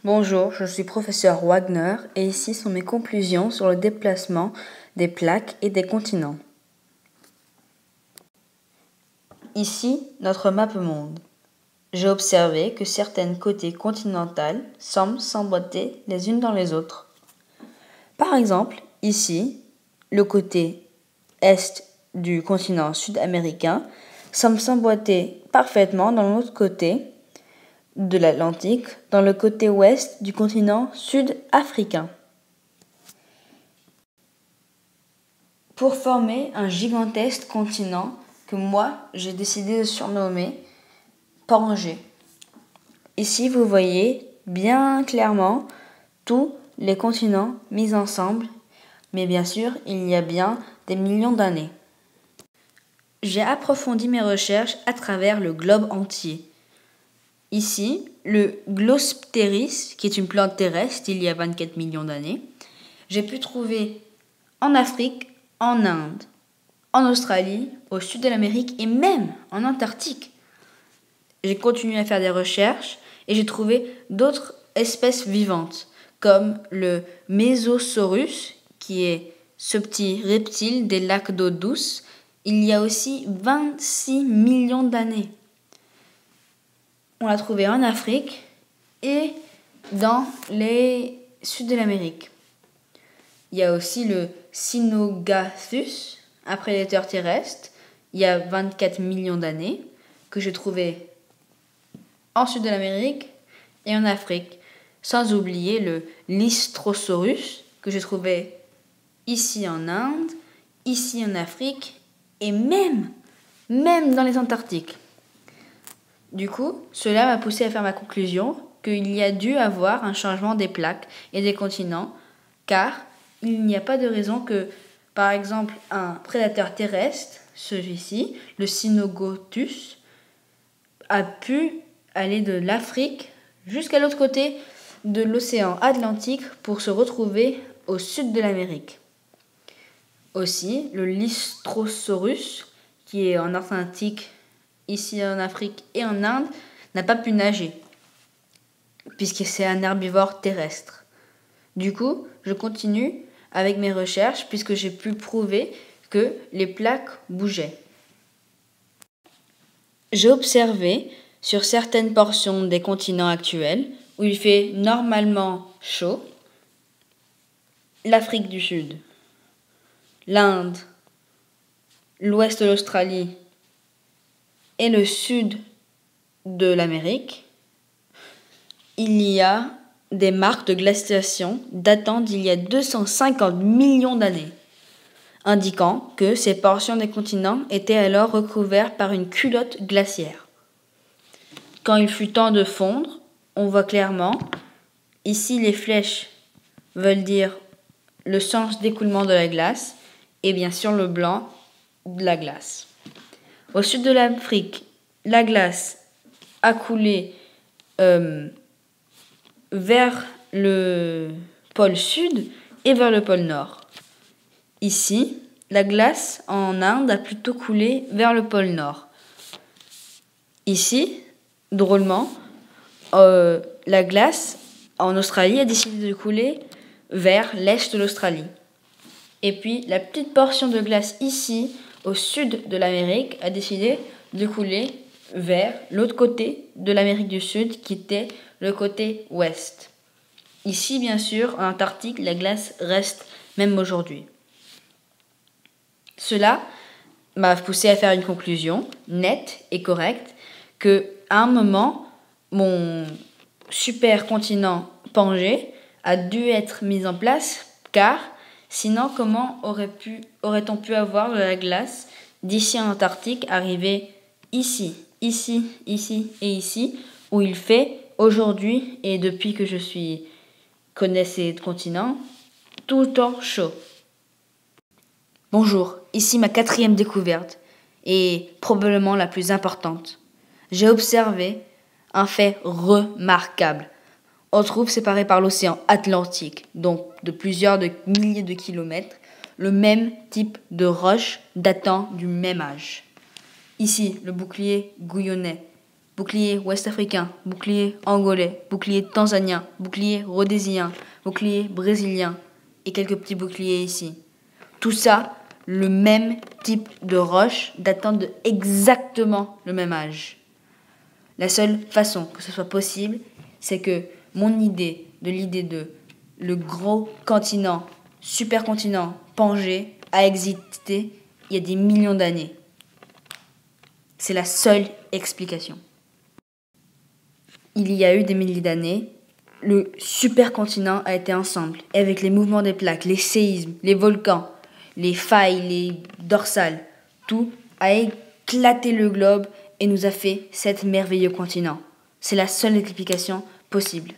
Bonjour, je suis professeur Wagner et ici sont mes conclusions sur le déplacement des plaques et des continents. Ici, notre map monde. J'ai observé que certaines côtés continentales semblent s'emboîter les unes dans les autres. Par exemple, ici, le côté est du continent sud-américain semble s'emboîter parfaitement dans l'autre côté de l'Atlantique, dans le côté ouest du continent sud-africain. Pour former un gigantesque continent que moi, j'ai décidé de surnommer Pangée. Ici, vous voyez bien clairement tous les continents mis ensemble, mais bien sûr, il y a bien des millions d'années. J'ai approfondi mes recherches à travers le globe entier. Ici, le Glospteris, qui est une plante terrestre il y a 24 millions d'années, j'ai pu trouver en Afrique, en Inde, en Australie, au sud de l'Amérique et même en Antarctique. J'ai continué à faire des recherches et j'ai trouvé d'autres espèces vivantes, comme le Mesosaurus, qui est ce petit reptile des lacs d'eau douce, il y a aussi 26 millions d'années. On l'a trouvé en Afrique et dans les sud de l'Amérique. Il y a aussi le Cynogathus, un prédateur terrestre, il y a 24 millions d'années, que j'ai trouvé en sud de l'Amérique et en Afrique. Sans oublier le Lystrosaurus, que j'ai trouvé ici en Inde, ici en Afrique et même dans les Antarctiques. Du coup, cela m'a poussé à faire ma conclusion qu'il y a dû avoir un changement des plaques et des continents, car il n'y a pas de raison que, par exemple, un prédateur terrestre, celui-ci, le Cynogothus, a pu aller de l'Afrique jusqu'à l'autre côté de l'océan Atlantique pour se retrouver au sud de l'Amérique. Aussi, le Lystrosaurus, qui est en Atlantique, ici en Afrique et en Inde, n'a pas pu nager, puisque c'est un herbivore terrestre. Du coup, je continue avec mes recherches, puisque j'ai pu prouver que les plaques bougeaient. J'ai observé sur certaines portions des continents actuels, où il fait normalement chaud, l'Afrique du Sud, l'Inde, l'ouest de l'Australie et le sud de l'Amérique, il y a des marques de glaciation datant d'il y a 250 millions d'années, indiquant que ces portions des continents étaient alors recouvertes par une culotte glaciaire. Quand il fut temps de fondre, on voit clairement, ici les flèches veulent dire le sens d'écoulement de la glace et bien sûr le blanc de la glace. Au sud de l'Afrique, la glace a coulé vers le pôle sud et vers le pôle nord. Ici, la glace en Inde a plutôt coulé vers le pôle nord. Ici, drôlement, la glace en Australie a décidé de couler vers l'est de l'Australie. Et puis, la petite portion de glace ici, au sud de l'Amérique, a décidé de couler vers l'autre côté de l'Amérique du Sud, qui était le côté ouest. Ici, bien sûr, en Antarctique, la glace reste même aujourd'hui. Cela m'a poussé à faire une conclusion nette et correcte que, à un moment, mon supercontinent Pangée a dû être mis en place, car sinon, comment aurait-on pu avoir de la glace d'ici en Antarctique arriver ici et ici, où il fait aujourd'hui, et depuis que je connais ces continents, tout le temps chaud. Bonjour, ici ma 4e découverte, et probablement la plus importante. J'ai observé un fait remarquable. On trouve séparé par l'océan Atlantique, donc de plusieurs milliers de kilomètres, le même type de roche datant du même âge. Ici, le bouclier guyonnais, bouclier ouest-africain, bouclier angolais, bouclier tanzanien, bouclier rhodésien, bouclier brésilien et quelques petits boucliers ici. Tout ça, le même type de roche datant de exactement le même âge. La seule façon que ce soit possible, c'est que l'idée de le gros continent, supercontinent Pangée a existé il y a des millions d'années. C'est la seule explication. Il y a eu des milliers d'années, le supercontinent a été ensemble, avec les mouvements des plaques, les séismes, les volcans, les failles, les dorsales. Tout a éclaté le globe et nous a fait cet merveilleux continent. C'est la seule explication possible.